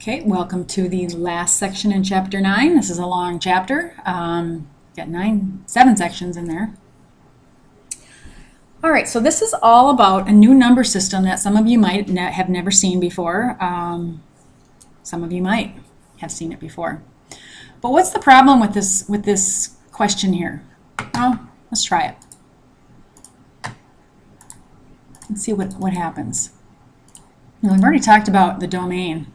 Okay, welcome to the last section in Chapter 9. This is a long chapter. Got 7 sections in there. All right, so this is all about a new number system that some of you might have never seen before. Some of you might have seen it before. But what's the problem with this question here? Well, let's try it. Let's see what happens. Now, we've already talked about the domain,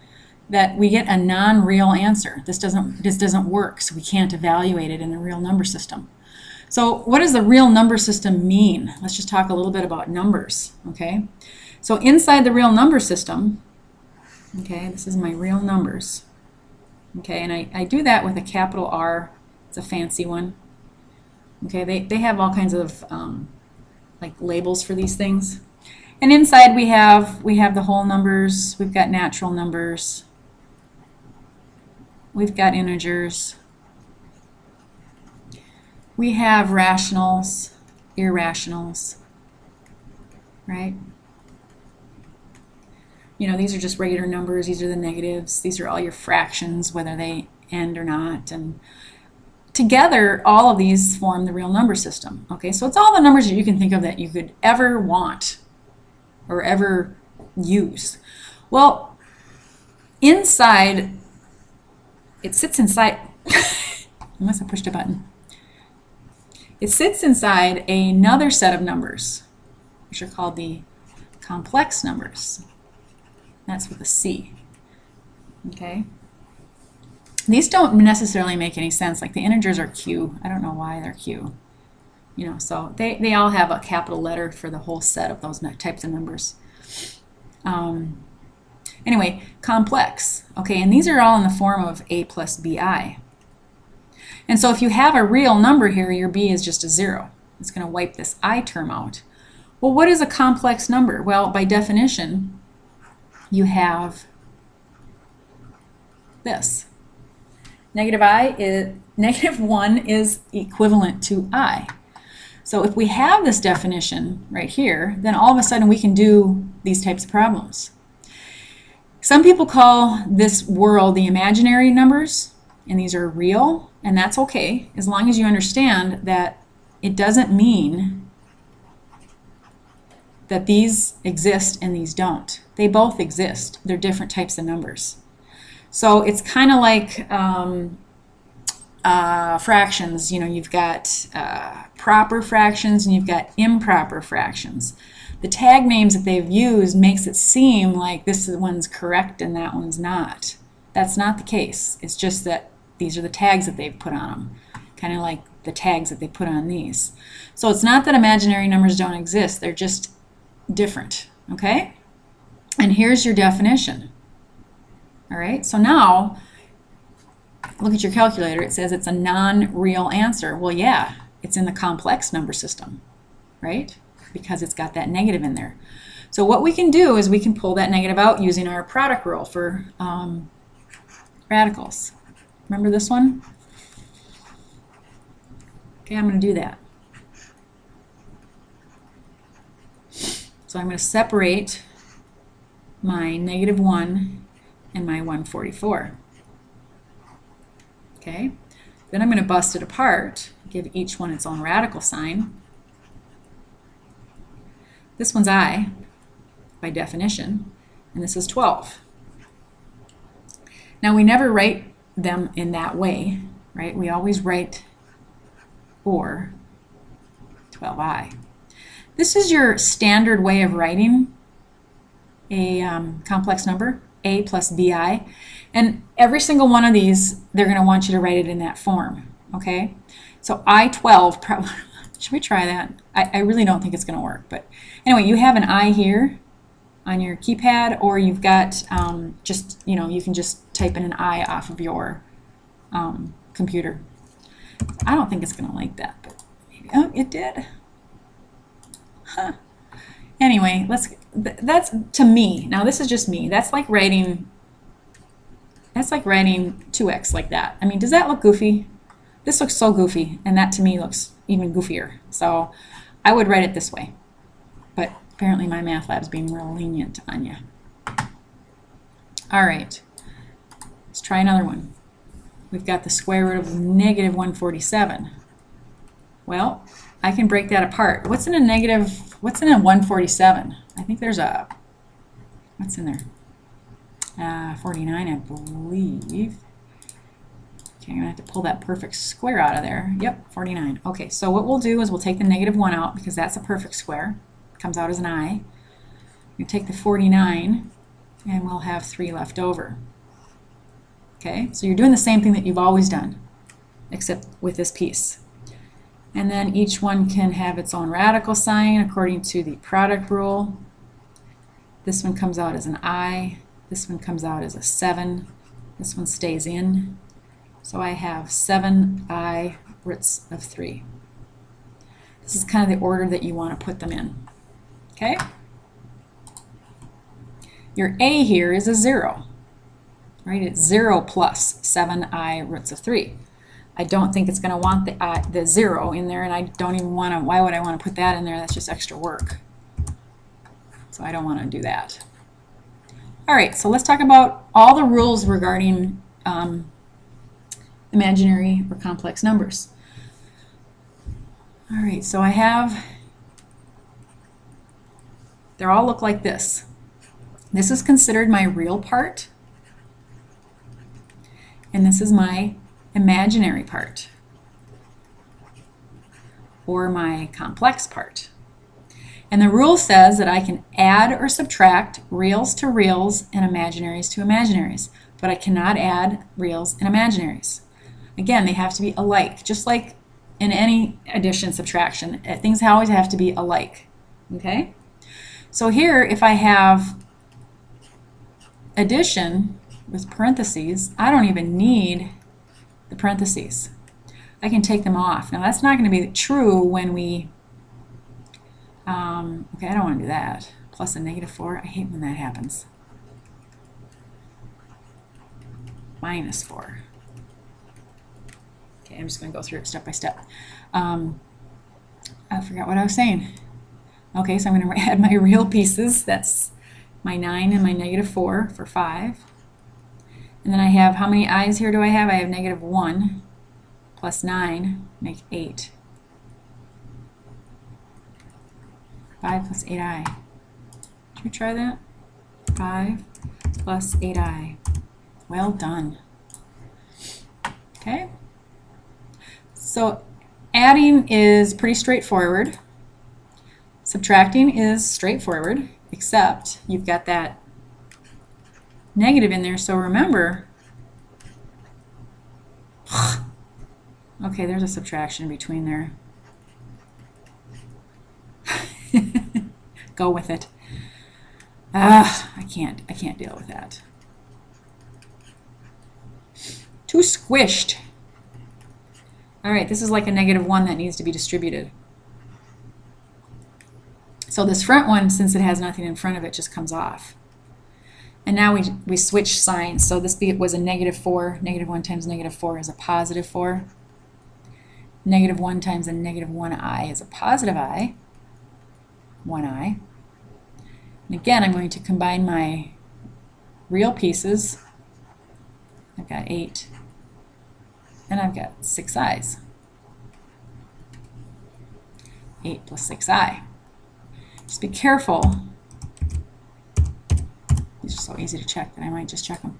that we get a non-real answer. This doesn't work, so we can't evaluate it in a real number system. So what does the real number system mean? Let's just talk a little bit about numbers, okay? So inside the real number system, okay, this is my real numbers, okay, and I do that with a capital R. It's a fancy one, okay? They have all kinds of like labels for these things. And inside we have the whole numbers, we've got natural numbers, we've got integers, we have rationals, irrationals, right? You know, these are just regular numbers, these are the negatives, these are all your fractions, whether they end or not, and together all of these form the real number system, okay? So it's all the numbers that you can think of that you could ever want or ever use. Well, inside, it sits inside, unless I pushed a button. It sits inside another set of numbers, which are called the complex numbers. That's with a C, okay? These don't necessarily make any sense. Like the integers are Q. I don't know why they're Q. You know, so they all have a capital letter for the whole set of those types of numbers. Anyway, complex, okay, and these are all in the form of a plus bi. And so if you have a real number here, your b is just a 0. It's going to wipe this I term out. Well, what is a complex number? Well, by definition, you have this. Negative 1 is equivalent to I. So if we have this definition right here, then all of a sudden we can do these types of problems. Some people call this world the imaginary numbers, and these are real, and that's okay, as long as you understand that it doesn't mean that these exist and these don't. They both exist. They're different types of numbers. So it's kind of like fractions. You know, you've got proper fractions and you've got improper fractions. The tag names that they've used makes it seem like this one's correct and that one's not. That's not the case. It's just that these are the tags that they've put on them, kind of like the tags that they put on these. So it's not that imaginary numbers don't exist. They're just different, okay? And here's your definition. All right, so now look at your calculator. It says it's a non-real answer. Well, yeah, it's in the complex number system, right? Because it's got that negative in there. So what we can do is we can pull that negative out using our product rule for radicals. Remember this one? Okay, I'm going to do that. So I'm going to separate my negative 1 and my 144. Okay, then I'm going to bust it apart, give each one its own radical sign. This one's I, by definition, and this is 12. Now we never write them in that way, right? We always write or 12i. This is your standard way of writing a complex number, a plus bi, and every single one of these, they're going to want you to write it in that form, okay? So I12, should we try that? I really don't think it's going to work, but anyway, you have an I here on your keypad, or you've got just, you know, you can just type in an I off of your computer. I don't think it's going to like that, but maybe, oh, it did. Huh. Anyway, that's to me. Now this is just me. That's like writing 2x like that. I mean, does that look goofy? This looks so goofy, and that to me looks even goofier. So I would write it this way. But apparently my math lab's being real lenient on you. All right. try another one. We've got the square root of negative 147. Well, I can break that apart. What's in a 147? I think there's a, what's in there? 49, I believe. Okay, I'm going to have to pull that perfect square out of there. Yep, 49. Okay, so what we'll do is we'll take the negative 1 out because that's a perfect square. It comes out as an I. We take the 49 and we'll have 3 left over. Okay, so you're doing the same thing that you've always done, except with this piece. And then each one can have its own radical sign according to the product rule. This one comes out as an I. This one comes out as a 7. This one stays in. So I have 7i roots of 3. This is kind of the order that you want to put them in. Okay? Your a here is a 0. Right? It's 0 plus 7i roots of 3. I don't think it's going to want the 0 in there, and I don't even want to, why would I want to put that in there? That's just extra work. So I don't want to do that. All right, so let's talk about all the rules regarding imaginary or complex numbers. All right, so I have, they all look like this. This is considered my real part, and this is my imaginary part, or my complex part. And the rule says that I can add or subtract reals to reals and imaginaries to imaginaries, but I cannot add reals and imaginaries. Again, they have to be alike, just like in any addition, subtraction. Things always have to be alike. Okay? So here, if I have addition with parentheses, I don't even need the parentheses. I can take them off. Now that's not going to be true when we, okay, I don't want to do that. Plus a negative 4, I hate when that happens. Minus 4. Okay, I'm just going to go through it step by step. I forgot what I was saying. Okay, so I'm going to add my real pieces. That's my 9 and my negative 4 for 5. And then I have, how many i's here do I have? I have negative 1 plus 9 make 8. 5 plus 8i. Did you try that? 5 plus 8i. Well done. Okay. So adding is pretty straightforward. Subtracting is straightforward, except you've got that negative in there, so remember, okay, there's a subtraction between there. Go with it. I can't deal with that. Too squished. All right, this is like a negative 1 that needs to be distributed. So this front one, since it has nothing in front of it, just comes off. And now we switch signs. So this was a negative 4. Negative 1 times negative 4 is a positive 4. Negative 1 times a negative 1i is a positive I. 1i. And again, I'm going to combine my real pieces. I've got 8. And I've got 6 i's. 8 plus 6i. Just be careful. These are so easy to check that I might just check them.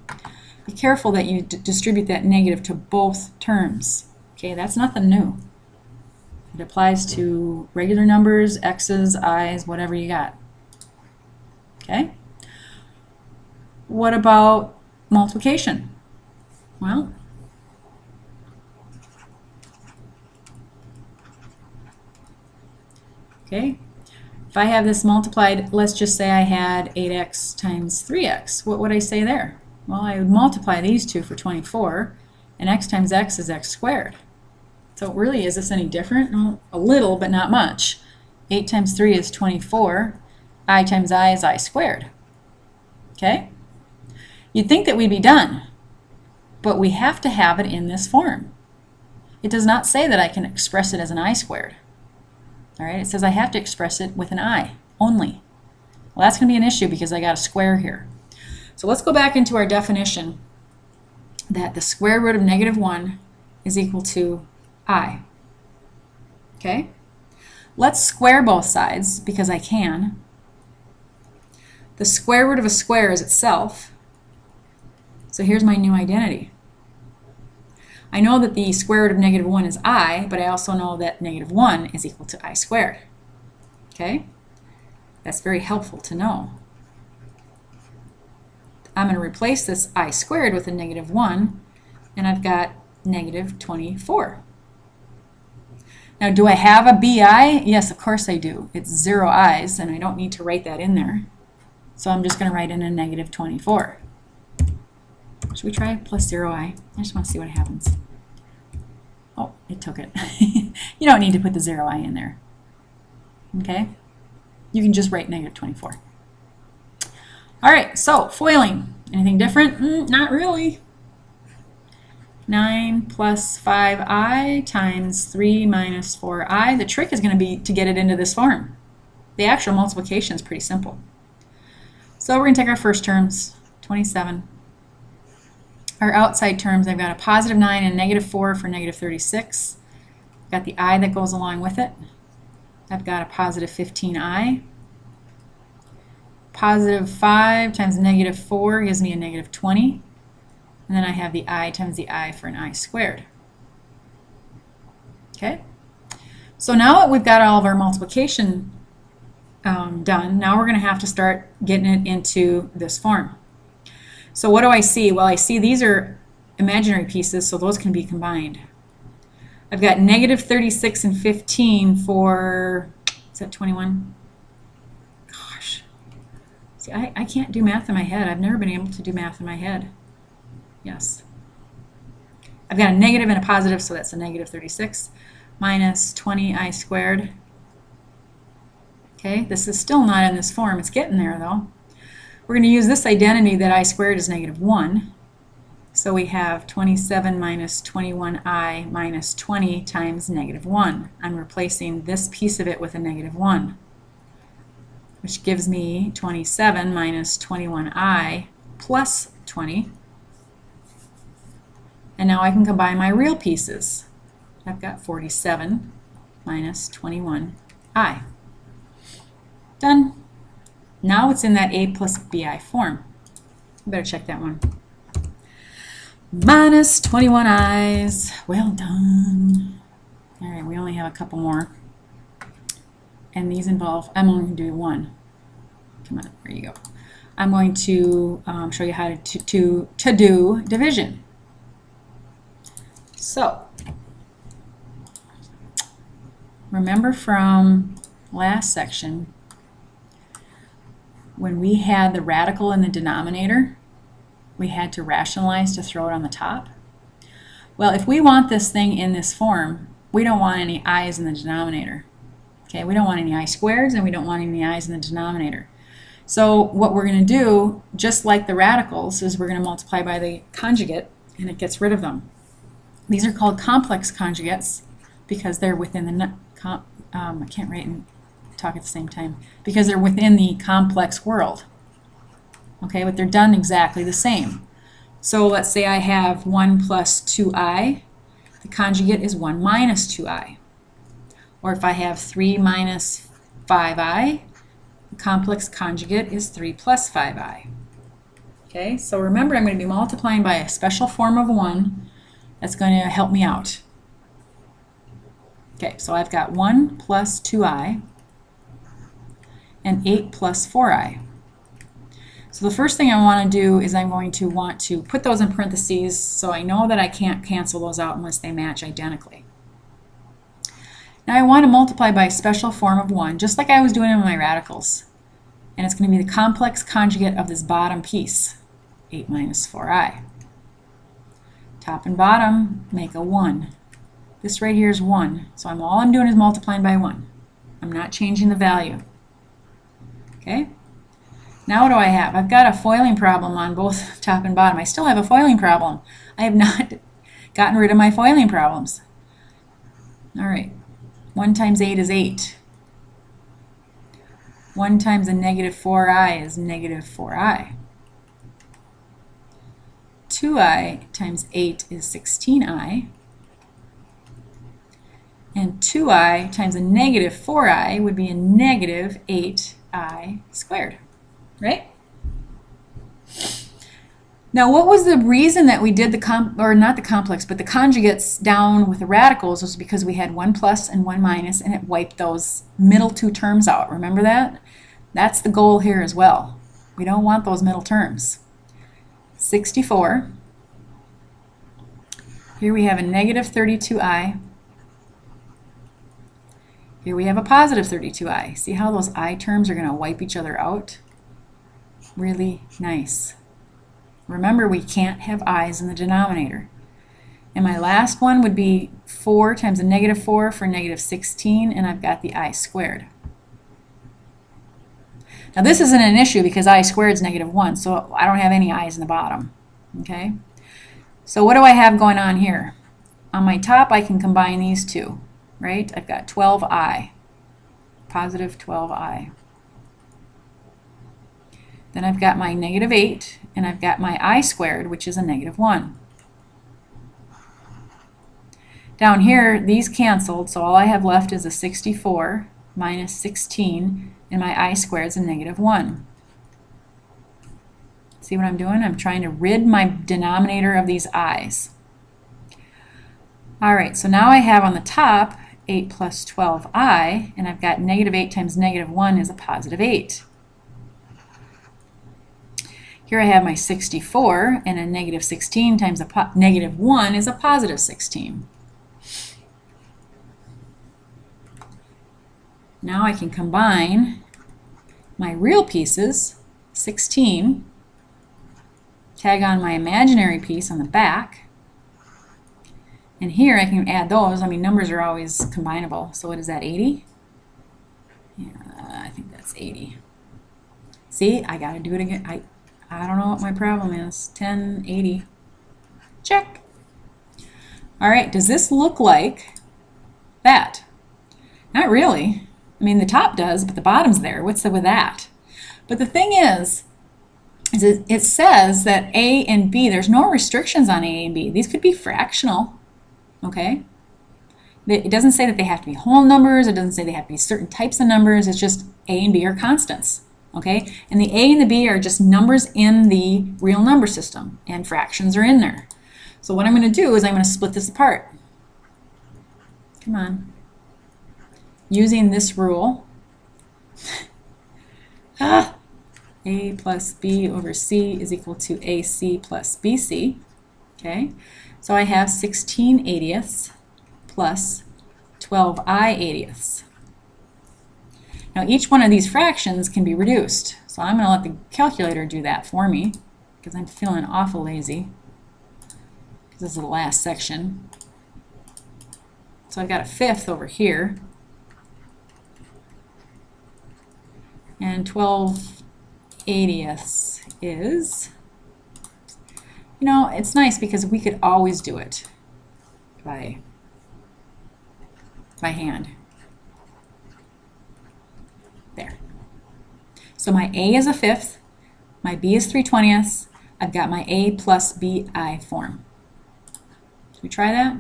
Be careful that you distribute that negative to both terms. Okay, that's nothing new. It applies to regular numbers, x's, i's, whatever you got. Okay? What about multiplication? Well, okay, if I have this multiplied, let's just say I had 8x times 3x. What would I say there? Well, I would multiply these two for 24, and x times x is x squared. So really, is this any different? Well, a little, but not much. 8 times 3 is 24. I times I is I squared. Okay? You'd think that we'd be done, but we have to have it in this form. It does not say that I can express it as an I squared. All right, it says I have to express it with an I only. Well, that's going to be an issue because I got a square here. So let's go back into our definition that the square root of negative 1 is equal to I. Okay? Let's square both sides, because I can. The square root of a square is itself. So here's my new identity. I know that the square root of negative 1 is I, but I also know that negative 1 is equal to I squared. Okay? That's very helpful to know. I'm going to replace this I squared with a negative 1, and I've got negative 24. Now, do I have a BI? Yes, of course I do. It's 0 i's, and I don't need to write that in there. So I'm just going to write in a negative 24. Should we try plus 0i? I just want to see what happens. Oh, it took it. You don't need to put the 0i in there. Okay? You can just write negative 24. All right, so FOILing. Anything different? Not really. 9 plus 5i times 3 minus 4i. The trick is going to be to get it into this form. The actual multiplication is pretty simple. So we're going to take our first terms, 27. Our outside terms, I've got a positive 9 and negative 4 for negative 36. I've got the I that goes along with it. I've got a positive 15i. Positive 5 times negative 4 gives me a negative 20. And then I have the I times the I for an I squared. Okay? So now that we've got all of our multiplication done, now we're going to have to start getting it into this form. So what do I see? Well, I see these are imaginary pieces, so those can be combined. I've got negative 36 and 15 for, is that 21? Gosh. See, I can't do math in my head. I've never been able to do math in my head. Yes. I've got a negative and a positive, so that's a negative 36 minus 20i squared. Okay, this is still not in this form. It's getting there, though. We're going to use this identity that I squared is negative 1. So we have 27 minus 21i minus 20 times negative 1. I'm replacing this piece of it with a negative 1, which gives me 27 minus 21i plus 20. And now I can combine my real pieces. I've got 47 minus 21i. Done. Now it's in that A plus BI form. You better check that one. Minus 21 i's. Well done. All right, we only have a couple more. And these involve, I'm only going to do one. Come on, there you go. I'm going to show you how to do division. So, remember from last section, when we had the radical in the denominator, we had to rationalize to throw it on the top. Well, if we want this thing in this form, we don't want any i's in the denominator. Okay, we don't want any I squareds and we don't want any i's in the denominator. So what we're going to do, just like the radicals, is we're going to multiply by the conjugate and it gets rid of them. These are called complex conjugates because they're within the, I can't write and talk at the same time, because they're within the complex world. Okay, but they're done exactly the same. So let's say I have 1 plus 2i. The conjugate is 1 minus 2i. Or if I have 3 minus 5i, the complex conjugate is 3 plus 5i. Okay, so remember I'm going to be multiplying by a special form of 1 that's going to help me out. Okay, so I've got 1 plus 2i and 8 plus 4i. So the first thing I want to do is I'm going to want to put those in parentheses so I know that I can't cancel those out unless they match identically. Now I want to multiply by a special form of 1, just like I was doing in my radicals. And it's going to be the complex conjugate of this bottom piece, 8 minus 4i. Top and bottom make a 1. This right here is 1, so all I'm doing is multiplying by 1. I'm not changing the value. Okay? Now what do I have? I've got a FOILing problem on both top and bottom. I still have a FOILing problem. I have not gotten rid of my FOILing problems. All right. 1 times 8 is 8. 1 times a negative 4i is negative 4i. 2i times 8 is 16i. And 2i times a negative 4i would be a negative 8i squared, right? Now, what was the reason that we did the conjugates down with the radicals was because we had 1 plus and 1 minus, and it wiped those middle two terms out. Remember that? That's the goal here as well. We don't want those middle terms. 64. Here we have a negative 32i. Here we have a positive 32i. See how those I terms are going to wipe each other out? Really nice. Remember, we can't have i's in the denominator. And my last one would be 4 times a negative 4 for negative 16, and I've got the I squared. Now this isn't an issue because I squared is negative 1, so I don't have any i's in the bottom. Okay? So what do I have going on here? On my top, I can combine these two, right? I've got 12i, positive 12i. Then I've got my negative 8, and I've got my I squared, which is a negative 1. Down here, these canceled, so all I have left is a 64 minus 16, and my I squared is a negative 1. See what I'm doing? I'm trying to rid my denominator of these i's. All right, so now I have on the top 8 plus 12i, and I've got negative 8 times negative 1 is a positive 8. Here I have my 64, and a negative 16 times a negative 1 is a positive 16. Now I can combine my real pieces, 16, tag on my imaginary piece on the back, and here I can add those. I mean, numbers are always combinable. So what is that, 80? Yeah, I think that's 80. See, I got to do it again. I don't know what my problem is. 10, 80. Check. All right, does this look like that? Not really. I mean, the top does, but the bottom's there. What's with that? But the thing is it says that A and B, there's no restrictions on A and B. These could be fractional, okay? It doesn't say that they have to be whole numbers. It doesn't say they have to be certain types of numbers. It's just A and B are constants. Okay, and the A and the B are just numbers in the real number system, and fractions are in there. So what I'm going to do is I'm going to split this apart. Come on. Using this rule, A plus B over C is equal to AC plus BC. Okay, so I have 16/80ths plus 12I/80ths. Now each one of these fractions can be reduced, so I'm going to let the calculator do that for me because I'm feeling awful lazy because this is the last section. So I've got a 1/5 over here, and 12/80ths is, you know, it's nice because we could always do it by hand. There. So my A is a 1/5, my B is 3/20ths, I've got my A plus BI form. Can we try that?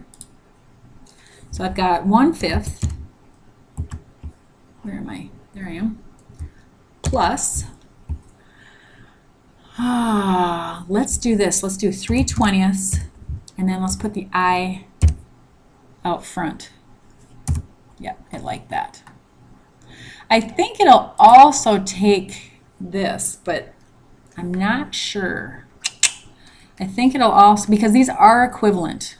So I've got 1/5, where am I? There I am, plus, let's do this, let's do 3/20ths, and then let's put the I out front. Yep, I like that. I think it'll also take this, but I'm not sure. I think it'll also, because these are equivalent,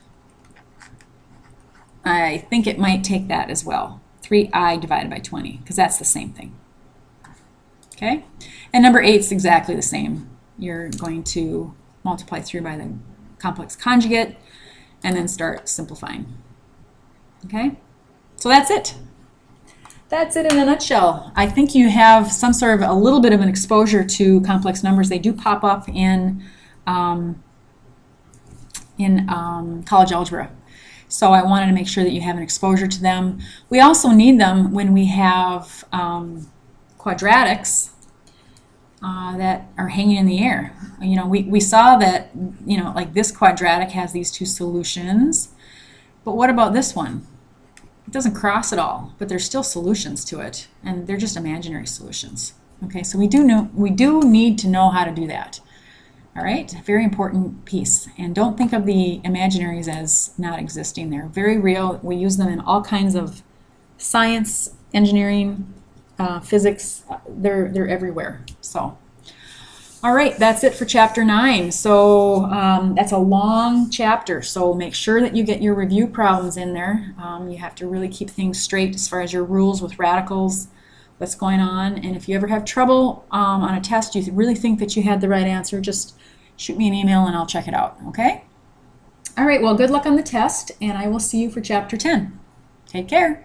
I think it might take that as well. 3i divided by 20, because that's the same thing. Okay? And number 8 is exactly the same. You're going to multiply through by the complex conjugate and then start simplifying. Okay? So that's it. That's it in a nutshell. I think you have some sort of a little bit of an exposure to complex numbers. They do pop up in college algebra. So I wanted to make sure that you have an exposure to them. We also need them when we have quadratics. that are hanging in the air. You know, we saw that, you know, like this quadratic has these two solutions, but what about this one? It doesn't cross at all, but there's still solutions to it, and they're just imaginary solutions. Okay, so we do need to know how to do that. All right, very important piece. And don't think of the imaginaries as not existing. They're very real. We use them in all kinds of science, engineering, physics. They're everywhere. So, all right, that's it for chapter 9. So that's a long chapter. So make sure that you get your review problems in there. You have to really keep things straight as far as your rules with radicals, what's going on. And if you ever have trouble on a test, you really think that you had the right answer, just shoot me an email and I'll check it out, okay? All right, well, good luck on the test, and I will see you for chapter 10. Take care.